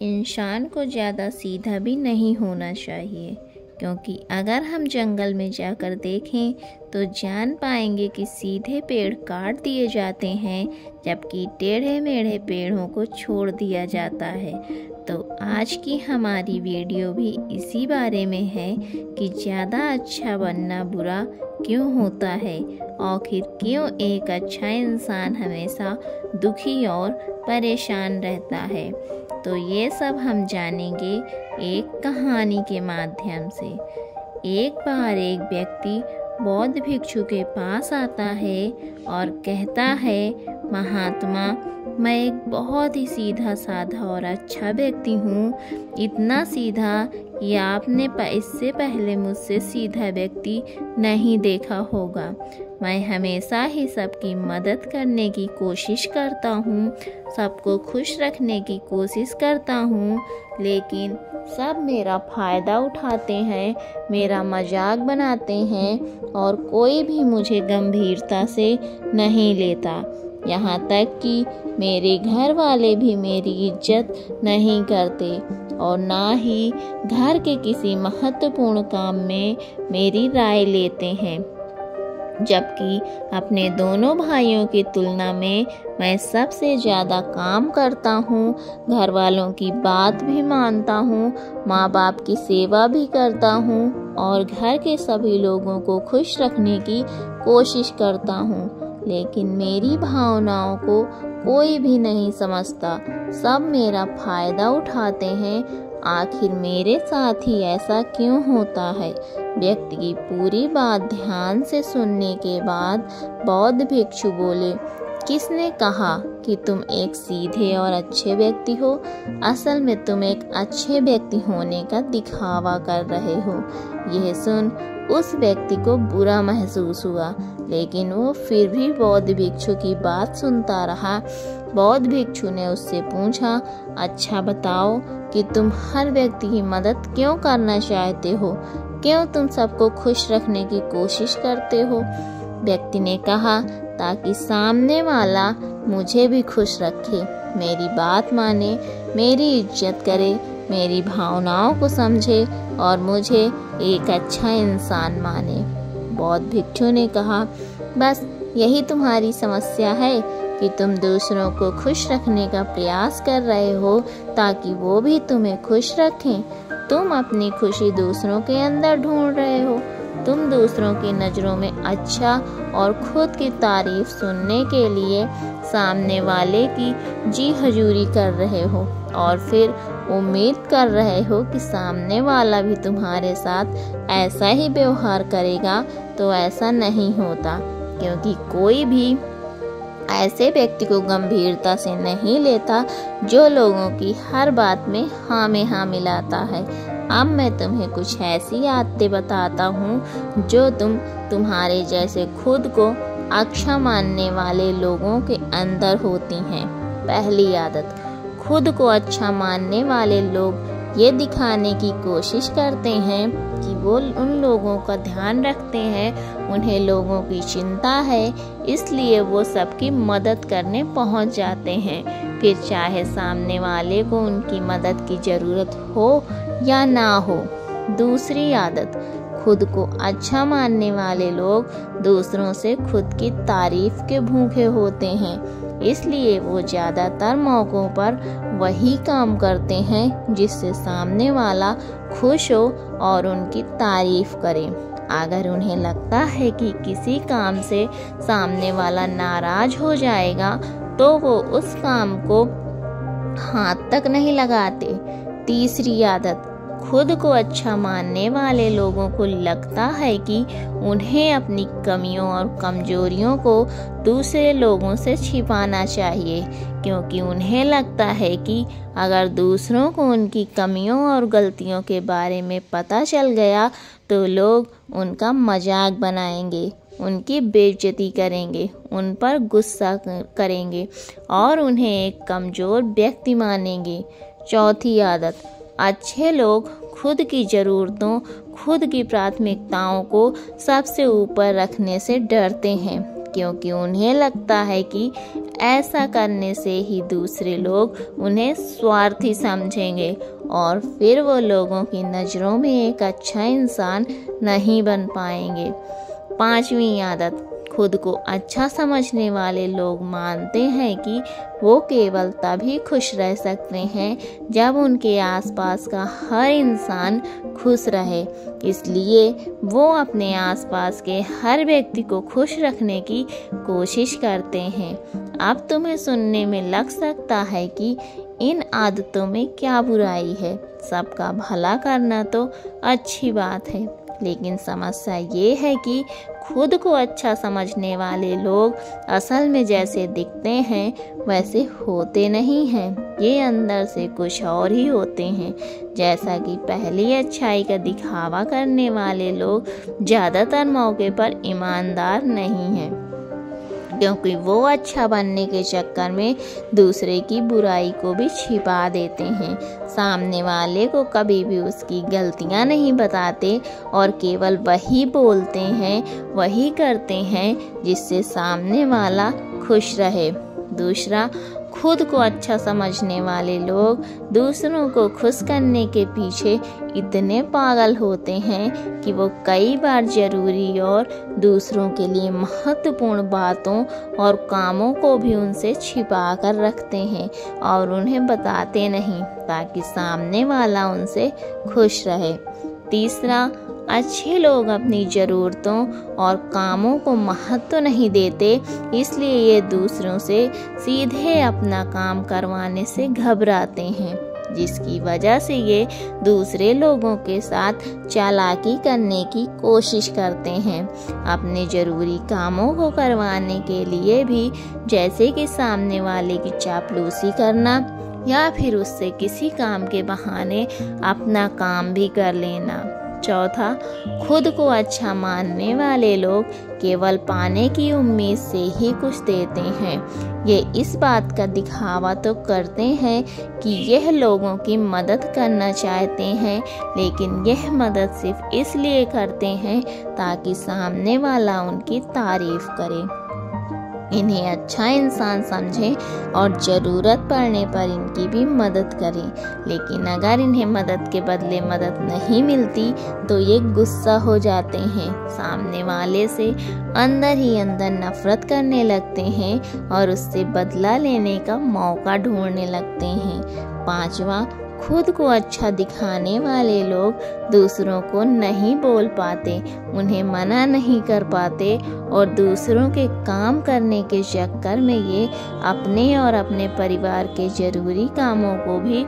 इंसान को ज़्यादा सीधा भी नहीं होना चाहिए, क्योंकि अगर हम जंगल में जाकर देखें तो जान पाएंगे कि सीधे पेड़ काट दिए जाते हैं, जबकि टेढ़े मेढ़े पेड़ों को छोड़ दिया जाता है। तो आज की हमारी वीडियो भी इसी बारे में है कि ज़्यादा अच्छा बनना बुरा क्यों होता है, आखिर क्यों एक अच्छा इंसान हमेशा दुखी और परेशान रहता है। तो ये सब हम जानेंगे एक कहानी के माध्यम से। एक बार एक व्यक्ति बौद्ध भिक्षु के पास आता है और कहता है, महात्मा, मैं एक बहुत ही सीधा साधा और अच्छा व्यक्ति हूँ, इतना सीधा कि आपने इससे पहले मुझसे सीधा व्यक्ति नहीं देखा होगा। मैं हमेशा ही सबकी मदद करने की कोशिश करता हूँ, सबको खुश रखने की कोशिश करता हूँ, लेकिन सब मेरा फ़ायदा उठाते हैं, मेरा मजाक बनाते हैं और कोई भी मुझे गंभीरता से नहीं लेता। यहाँ तक कि मेरे घर वाले भी मेरी इज्जत नहीं करते और ना ही घर के किसी महत्वपूर्ण काम में मेरी राय लेते हैं, जबकि अपने दोनों भाइयों की तुलना में मैं सबसे ज़्यादा काम करता हूँ, घर वालों की बात भी मानता हूँ, माँ बाप की सेवा भी करता हूँ और घर के सभी लोगों को खुश रखने की कोशिश करता हूँ, लेकिन मेरी भावनाओं को कोई भी नहीं समझता, सब मेरा फ़ायदा उठाते हैं। आखिर मेरे साथ ही ऐसा क्यों होता है? व्यक्ति की पूरी बात ध्यान से सुनने के बाद बौद्ध भिक्षु बोले, किसने कहा कि तुम एक सीधे और अच्छे व्यक्ति हो? असल में तुम एक अच्छे व्यक्ति होने का दिखावा कर रहे हो। यह सुन उस व्यक्ति को बुरा महसूस हुआ, लेकिन वो फिर भी बौद्ध भिक्षु की बात सुनता रहा। बौद्ध भिक्षु ने उससे पूछा, अच्छा बताओ कि तुम हर व्यक्ति की मदद क्यों करना चाहते हो? क्यों तुम सबको खुश रखने की कोशिश करते हो? व्यक्ति ने कहा, ताकि सामने वाला मुझे भी खुश रखे, मेरी बात माने, मेरी इज्जत करे, मेरी भावनाओं को समझे और मुझे एक अच्छा इंसान माने। बौद्ध भिक्षु ने कहा, बस यही तुम्हारी समस्या है कि तुम दूसरों को खुश रखने का प्रयास कर रहे हो ताकि वो भी तुम्हें खुश रखें। तुम अपनी खुशी दूसरों के अंदर ढूंढ रहे हो। तुम दूसरों की नज़रों में अच्छा और खुद की तारीफ सुनने के लिए सामने वाले की जी हजूरी कर रहे हो और फिर उम्मीद कर रहे हो कि सामने वाला भी तुम्हारे साथ ऐसा ही व्यवहार करेगा। तो ऐसा नहीं होता, क्योंकि कोई भी ऐसे व्यक्ति को गंभीरता से नहीं लेता जो लोगों की हर बात में हाँ में हाँ मिलाता है। अब मैं तुम्हें कुछ ऐसी आदतें बताता हूँ जो तुम्हारे जैसे खुद को अच्छा मानने वाले लोगों के अंदर होती हैं। पहली आदत, खुद को अच्छा मानने वाले लोग ये दिखाने की कोशिश करते हैं कि वो उन लोगों का ध्यान रखते हैं, उन्हें लोगों की चिंता है, इसलिए वो सबकी मदद करने पहुंच जाते हैं, फिर चाहे सामने वाले को उनकी मदद की ज़रूरत हो या ना हो। दूसरी आदत, खुद को अच्छा मानने वाले लोग दूसरों से खुद की तारीफ के भूखे होते हैं, इसलिए वो ज़्यादातर मौक़ों पर वही काम करते हैं जिससे सामने वाला खुश हो और उनकी तारीफ करे। अगर उन्हें लगता है कि किसी काम से सामने वाला नाराज हो जाएगा तो वो उस काम को हाथ तक नहीं लगाते। तीसरी आदत, खुद को अच्छा मानने वाले लोगों को लगता है कि उन्हें अपनी कमियों और कमजोरियों को दूसरे लोगों से छिपाना चाहिए, क्योंकि उन्हें लगता है कि अगर दूसरों को उनकी कमियों और गलतियों के बारे में पता चल गया तो लोग उनका मजाक बनाएंगे, उनकी बेइज्जती करेंगे, उन पर गुस्सा करेंगे और उन्हें एक कमज़ोर व्यक्ति मानेंगे। चौथी आदत, अच्छे लोग खुद की ज़रूरतों, खुद की प्राथमिकताओं को सबसे ऊपर रखने से डरते हैं। क्योंकि उन्हें लगता है कि ऐसा करने से ही दूसरे लोग उन्हें स्वार्थी समझेंगे और फिर वो लोगों की नज़रों में एक अच्छा इंसान नहीं बन पाएंगे। 5वीं आदत, खुद को अच्छा समझने वाले लोग मानते हैं कि वो केवल तभी खुश रह सकते हैं जब उनके आसपास का हर इंसान खुश रहे। इसलिए वो अपने आसपास के हर व्यक्ति को खुश रखने की कोशिश करते हैं। अब तुम्हें सुनने में लग सकता है कि इन आदतों में क्या बुराई है। सबका भला करना तो अच्छी बात है, लेकिन समस्या ये है कि खुद को अच्छा समझने वाले लोग असल में जैसे दिखते हैं वैसे होते नहीं हैं। ये अंदर से कुछ और ही होते हैं। जैसा कि पहली अच्छाई का दिखावा करने वाले लोग ज़्यादातर मौके पर ईमानदार नहीं हैं, क्योंकि वो अच्छा बनने के चक्कर में दूसरे की बुराई को भी छिपा देते हैं। सामने वाले को कभी भी उसकी गलतियां नहीं बताते और केवल वही बोलते हैं, वही करते हैं जिससे सामने वाला खुश रहे। दूसरा, खुद को अच्छा समझने वाले लोग दूसरों को खुश करने के पीछे इतने पागल होते हैं कि वो कई बार जरूरी और दूसरों के लिए महत्वपूर्ण बातों और कामों को भी उनसे छिपा कर रखते हैं और उन्हें बताते नहीं, ताकि सामने वाला उनसे खुश रहे। तीसरा, अच्छे लोग अपनी ज़रूरतों और कामों को महत्व नहीं देते, इसलिए ये दूसरों से सीधे अपना काम करवाने से घबराते हैं, जिसकी वजह से ये दूसरे लोगों के साथ चालाकी करने की कोशिश करते हैं अपने ज़रूरी कामों को करवाने के लिए भी, जैसे कि सामने वाले की चापलूसी करना या फिर उससे किसी काम के बहाने अपना काम भी कर लेना। चौथा, खुद को अच्छा मानने वाले लोग केवल पाने की उम्मीद से ही कुछ देते हैं। ये इस बात का दिखावा तो करते हैं कि यह लोगों की मदद करना चाहते हैं, लेकिन यह मदद सिर्फ इसलिए करते हैं ताकि सामने वाला उनकी तारीफ करे, इन्हें अच्छा इंसान समझें और ज़रूरत पड़ने पर इनकी भी मदद करें। लेकिन अगर इन्हें मदद के बदले मदद नहीं मिलती तो ये गुस्सा हो जाते हैं, सामने वाले से अंदर ही अंदर नफरत करने लगते हैं और उससे बदला लेने का मौका ढूंढने लगते हैं। 5वां, खुद को अच्छा दिखाने वाले लोग दूसरों को नहीं बोल पाते, उन्हें मना नहीं कर पाते और दूसरों के काम करने के चक्कर में ये अपने और अपने परिवार के जरूरी कामों को भी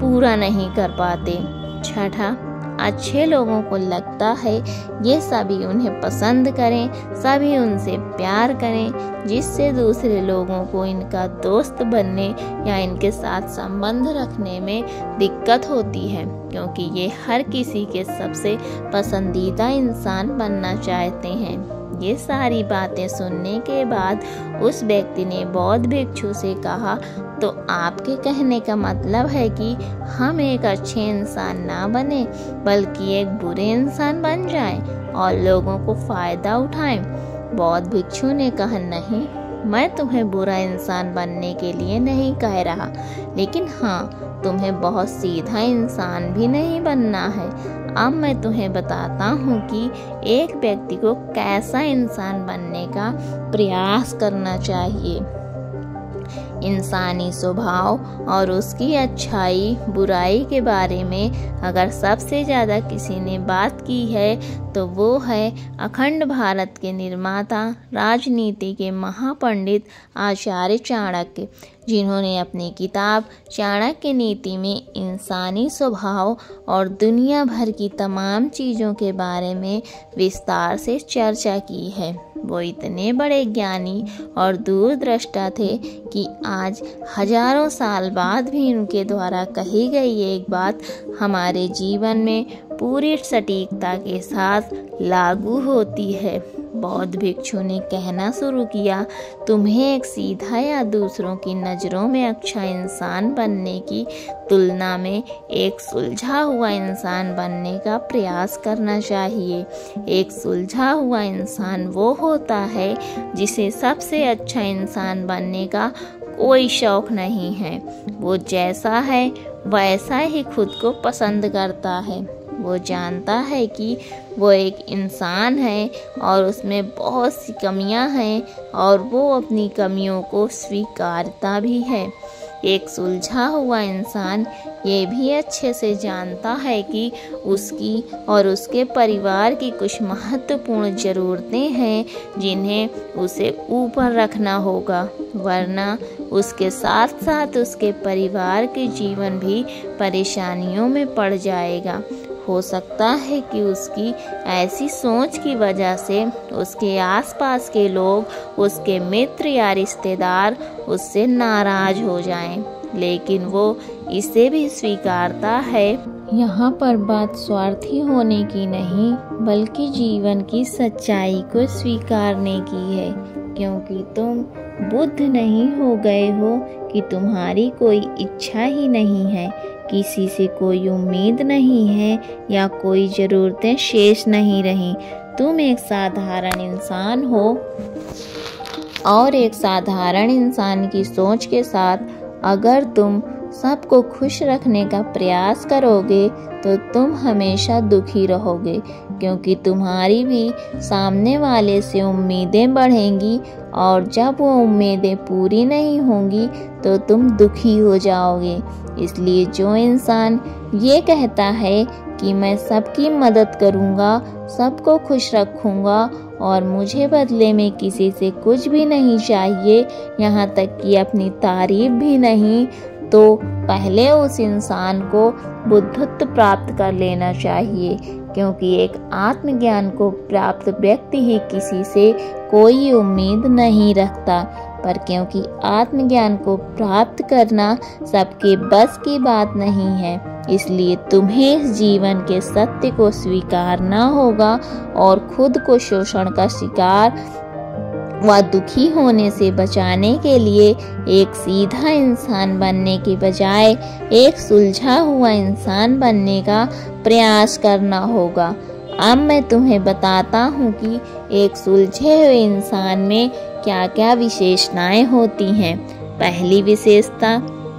पूरा नहीं कर पाते। छठा, अच्छे लोगों को लगता है ये सभी उन्हें पसंद करें, सभी उनसे प्यार करें, जिससे दूसरे लोगों को इनका दोस्त बनने या इनके साथ संबंध रखने में दिक्कत होती है, क्योंकि ये हर किसी के सबसे पसंदीदा इंसान बनना चाहते हैं। ये सारी बातें सुनने के बाद उस व्यक्ति ने बौद्ध भिक्षु से कहा, तो आपके कहने का मतलब है कि हम एक अच्छे इंसान ना बने बल्कि एक बुरे इंसान बन जाएं और लोगों को फायदा उठाएं। बौद्ध भिक्षु ने कहा, नहीं, मैं तुम्हें बुरा इंसान बनने के लिए नहीं कह रहा, लेकिन हाँ, तुम्हें बहुत सीधा इंसान भी नहीं बनना है। अब मैं तुम्हें बताता हूँ कि एक व्यक्ति को कैसा इंसान बनने का प्रयास करना चाहिए। इंसानी स्वभाव और उसकी अच्छाई बुराई के बारे में अगर सबसे ज़्यादा किसी ने बात की है तो वो है अखंड भारत के निर्माता, राजनीति के महापंडित आचार्य चाणक्य, जिन्होंने अपनी किताब चाणक्य नीति में इंसानी स्वभाव और दुनिया भर की तमाम चीज़ों के बारे में विस्तार से चर्चा की है। वो इतने बड़े ज्ञानी और दूरदृष्टा थे कि आज हजारों साल बाद भी उनके द्वारा कही गई एक बात हमारे जीवन में पूरी सटीकता के साथ लागू होती है। बौद्ध भिक्षु ने कहना शुरू किया, तुम्हें एक सीधा या दूसरों की नज़रों में अच्छा इंसान बनने की तुलना में एक सुलझा हुआ इंसान बनने का प्रयास करना चाहिए। एक सुलझा हुआ इंसान वो होता है जिसे सबसे अच्छा इंसान बनने का कोई शौक नहीं है। वो जैसा है वैसा ही खुद को पसंद करता है। वो जानता है कि वो एक इंसान है और उसमें बहुत सी कमियां हैं और वो अपनी कमियों को स्वीकारता भी है। एक सुलझा हुआ इंसान ये भी अच्छे से जानता है कि उसकी और उसके परिवार की कुछ महत्वपूर्ण ज़रूरतें हैं जिन्हें उसे ऊपर रखना होगा, वरना उसके साथ साथ उसके परिवार के जीवन भी परेशानियों में पड़ जाएगा। हो सकता है कि उसकी ऐसी सोच की वजह से उसके आसपास के लोग, उसके मित्र या रिश्तेदार उससे नाराज हो जाएं, लेकिन वो इसे भी स्वीकारता है। यहाँ पर बात स्वार्थी होने की नहीं, बल्कि जीवन की सच्चाई को स्वीकारने की है, क्योंकि तुम बुद्ध नहीं हो गए हो कि तुम्हारी कोई इच्छा ही नहीं है, किसी से कोई उम्मीद नहीं है या कोई ज़रूरतें शेष नहीं रहीं। तुम एक साधारण इंसान हो और एक साधारण इंसान की सोच के साथ अगर तुम सबको खुश रखने का प्रयास करोगे तो तुम हमेशा दुखी रहोगे, क्योंकि तुम्हारी भी सामने वाले से उम्मीदें बढ़ेंगी और जब वो उम्मीदें पूरी नहीं होंगी तो तुम दुखी हो जाओगे। इसलिए जो इंसान ये कहता है कि मैं सबकी मदद करूँगा, सबको खुश रखूँगा और मुझे बदले में किसी से कुछ भी नहीं चाहिए, यहाँ तक कि अपनी तारीफ भी नहीं, तो पहले उस इंसान को बुद्धत्व प्राप्त कर लेना चाहिए, क्योंकि एक आत्मज्ञान को प्राप्त व्यक्ति ही किसी से कोई उम्मीद नहीं रखता। पर क्योंकि आत्मज्ञान को प्राप्त करना सबके बस की बात नहीं है, इसलिए तुम्हें इस जीवन के सत्य को स्वीकारना होगा और खुद को शोषण का शिकार व दुखी होने से बचाने के लिए एक सीधा इंसान बनने के बजाय एक सुलझा हुआ इंसान बनने का प्रयास करना होगा। अब मैं तुम्हें बताता हूँ कि एक सुलझे हुए इंसान में क्या क्या विशेषताएं होती हैं। पहली विशेषता,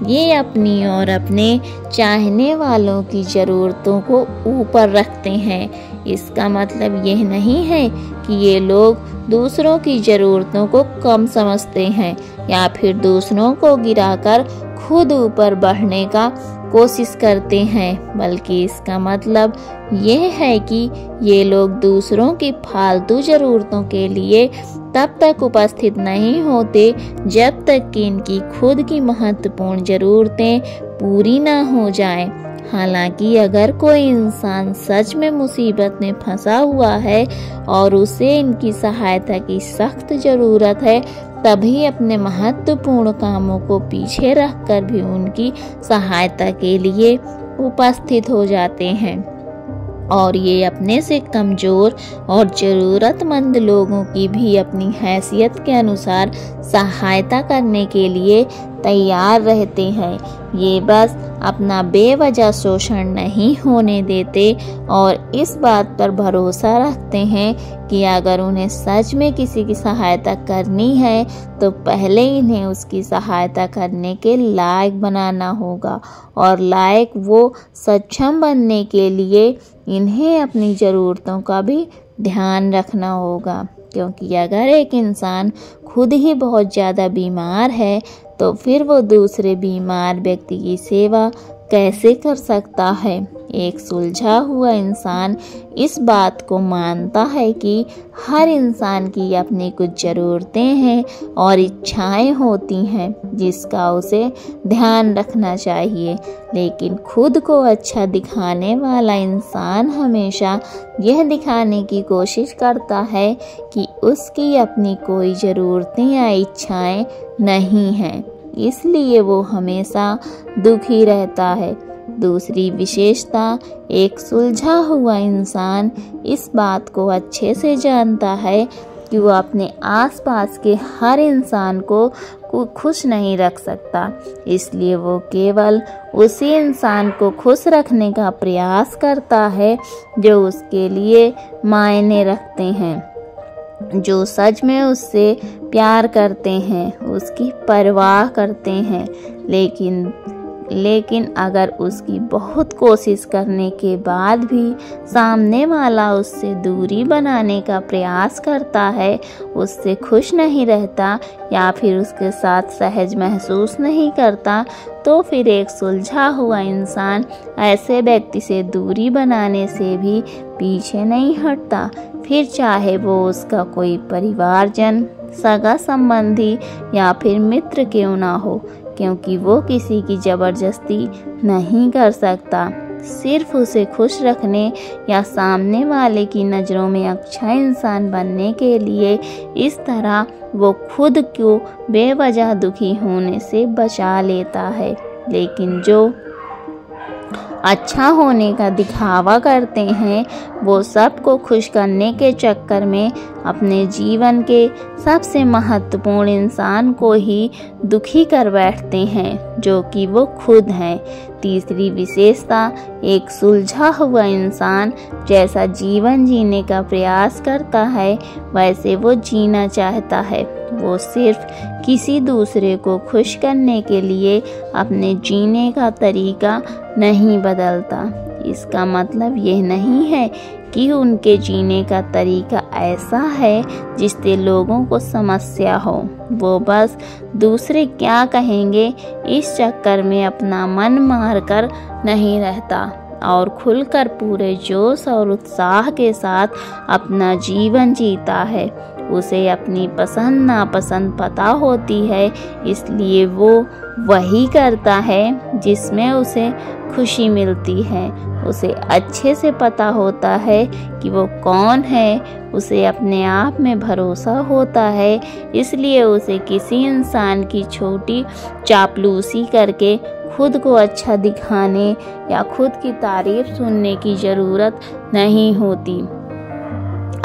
ये अपनी और अपने चाहने वालों की ज़रूरतों को ऊपर रखते हैं। इसका मतलब यह नहीं है कि ये लोग दूसरों की ज़रूरतों को कम समझते हैं या फिर दूसरों को गिराकर खुद ऊपर बढ़ने का कोशिश करते हैं, बल्कि इसका मतलब यह है कि ये लोग दूसरों की फालतू ज़रूरतों के लिए तब तक उपस्थित नहीं होते जब तक कि इनकी खुद की महत्वपूर्ण ज़रूरतें पूरी ना हो जाएं। हालांकि अगर कोई इंसान सच में मुसीबत में फंसा हुआ है और उसे इनकी सहायता की सख्त ज़रूरत है, तभी अपने महत्वपूर्ण कामों को पीछे रखकर भी उनकी सहायता के लिए उपस्थित हो जाते हैं और ये अपने से कमज़ोर और ज़रूरतमंद लोगों की भी अपनी हैसियत के अनुसार सहायता करने के लिए तैयार रहते हैं। ये बस अपना बेवजह शोषण नहीं होने देते और इस बात पर भरोसा रखते हैं कि अगर उन्हें सच में किसी की सहायता करनी है तो पहले इन्हें उसकी सहायता करने के लायक बनाना होगा और लायक वो सक्षम बनने के लिए इन्हें अपनी ज़रूरतों का भी ध्यान रखना होगा। क्योंकि अगर एक इंसान खुद ही बहुत ज़्यादा बीमार है तो फिर वो दूसरे बीमार व्यक्ति की सेवा कैसे कर सकता है। एक सुलझा हुआ इंसान इस बात को मानता है कि हर इंसान की अपनी कुछ ज़रूरतें हैं और इच्छाएं होती हैं जिसका उसे ध्यान रखना चाहिए, लेकिन खुद को अच्छा दिखाने वाला इंसान हमेशा यह दिखाने की कोशिश करता है कि उसकी अपनी कोई ज़रूरतें या इच्छाएं नहीं हैं, इसलिए वो हमेशा दुखी रहता है। दूसरी विशेषता, एक सुलझा हुआ इंसान इस बात को अच्छे से जानता है कि वो अपने आसपास के हर इंसान को खुश नहीं रख सकता, इसलिए वो केवल उसी इंसान को खुश रखने का प्रयास करता है जो उसके लिए मायने रखते हैं, जो सच में उससे प्यार करते हैं, उसकी परवाह करते हैं। लेकिन अगर उसकी बहुत कोशिश करने के बाद भी सामने वाला उससे दूरी बनाने का प्रयास करता है, उससे खुश नहीं रहता या फिर उसके साथ सहज महसूस नहीं करता, तो फिर एक सुलझा हुआ इंसान ऐसे व्यक्ति से दूरी बनाने से भी पीछे नहीं हटता, फिर चाहे वो उसका कोई परिवारजन, सगा संबंधी या फिर मित्र क्यों ना हो, क्योंकि वो किसी की जबरदस्ती नहीं कर सकता। सिर्फ उसे खुश रखने या सामने वाले की नज़रों में अच्छा इंसान बनने के लिए इस तरह वो खुद को बेवजह दुखी होने से बचा लेता है। लेकिन जो अच्छा होने का दिखावा करते हैं, वो सबको खुश करने के चक्कर में अपने जीवन के सबसे महत्वपूर्ण इंसान को ही दुखी कर बैठते हैं, जो कि वो खुद हैं। तीसरी विशेषता, एक सुलझा हुआ इंसान जैसा जीवन जीने का प्रयास करता है वैसे वो जीना चाहता है। वो सिर्फ किसी दूसरे को खुश करने के लिए अपने जीने का तरीका नहीं बदलता। इसका मतलब यह नहीं है कि उनके जीने का तरीका ऐसा है जिससे लोगों को समस्या हो। वो बस दूसरे क्या कहेंगे इस चक्कर में अपना मन मारकर नहीं रहता और खुलकर पूरे जोश और उत्साह के साथ अपना जीवन जीता है। उसे अपनी पसंद नापसंद पता होती है, इसलिए वो वही करता है जिसमें उसे खुशी मिलती है। उसे अच्छे से पता होता है कि वो कौन है, उसे अपने आप में भरोसा होता है, इसलिए उसे किसी इंसान की छोटी चापलूसी करके खुद को अच्छा दिखाने या खुद की तारीफ सुनने की ज़रूरत नहीं होती।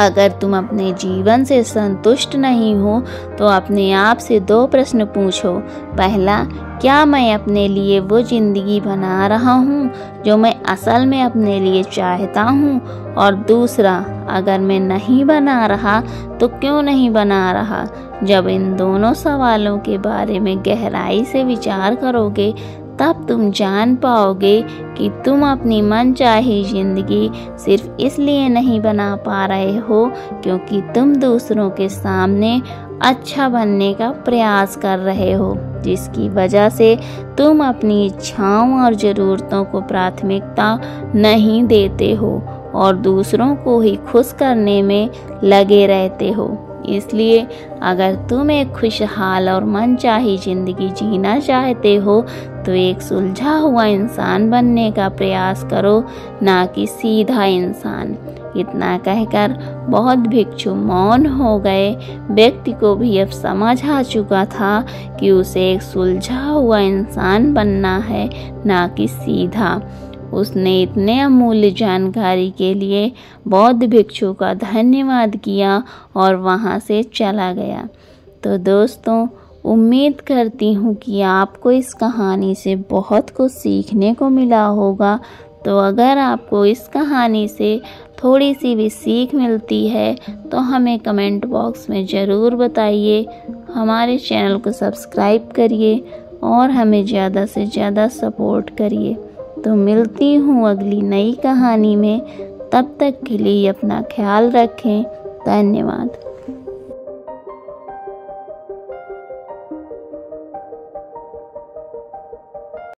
अगर तुम अपने जीवन से संतुष्ट नहीं हो तो अपने आप से 2 प्रश्न पूछो। पहला, क्या मैं अपने लिए वो ज़िंदगी बना रहा हूँ जो मैं असल में अपने लिए चाहता हूँ? और दूसरा, अगर मैं नहीं बना रहा तो क्यों नहीं बना रहा? जब इन दोनों सवालों के बारे में गहराई से विचार करोगे तब तुम जान पाओगे कि तुम अपनी मनचाही जिंदगी सिर्फ इसलिए नहीं बना पा रहे हो क्योंकि तुम दूसरों के सामने अच्छा बनने का प्रयास कर रहे हो, जिसकी वजह से तुम अपनी इच्छाओं और ज़रूरतों को प्राथमिकता नहीं देते हो और दूसरों को ही खुश करने में लगे रहते हो। इसलिए अगर तुम एक खुशहाल और मनचाही ज़िंदगी जीना चाहते हो तो एक सुलझा हुआ इंसान बनने का प्रयास करो, ना कि सीधा इंसान। इतना कहकर बहुत भिक्षु मौन हो गए। व्यक्ति को भी अब समझ आ चुका था कि उसे एक सुलझा हुआ इंसान बनना है, ना कि सीधा। उसने इतने अमूल्य जानकारी के लिए बौद्ध भिक्षु का धन्यवाद किया और वहाँ से चला गया। तो दोस्तों, उम्मीद करती हूँ कि आपको इस कहानी से बहुत कुछ सीखने को मिला होगा। तो अगर आपको इस कहानी से थोड़ी सी भी सीख मिलती है तो हमें कमेंट बॉक्स में ज़रूर बताइए। हमारे चैनल को सब्सक्राइब करिए और हमें ज़्यादा से ज़्यादा सपोर्ट करिए। तो मिलती हूँ अगली नई कहानी में। तब तक के लिए अपना ख्याल रखें। धन्यवाद।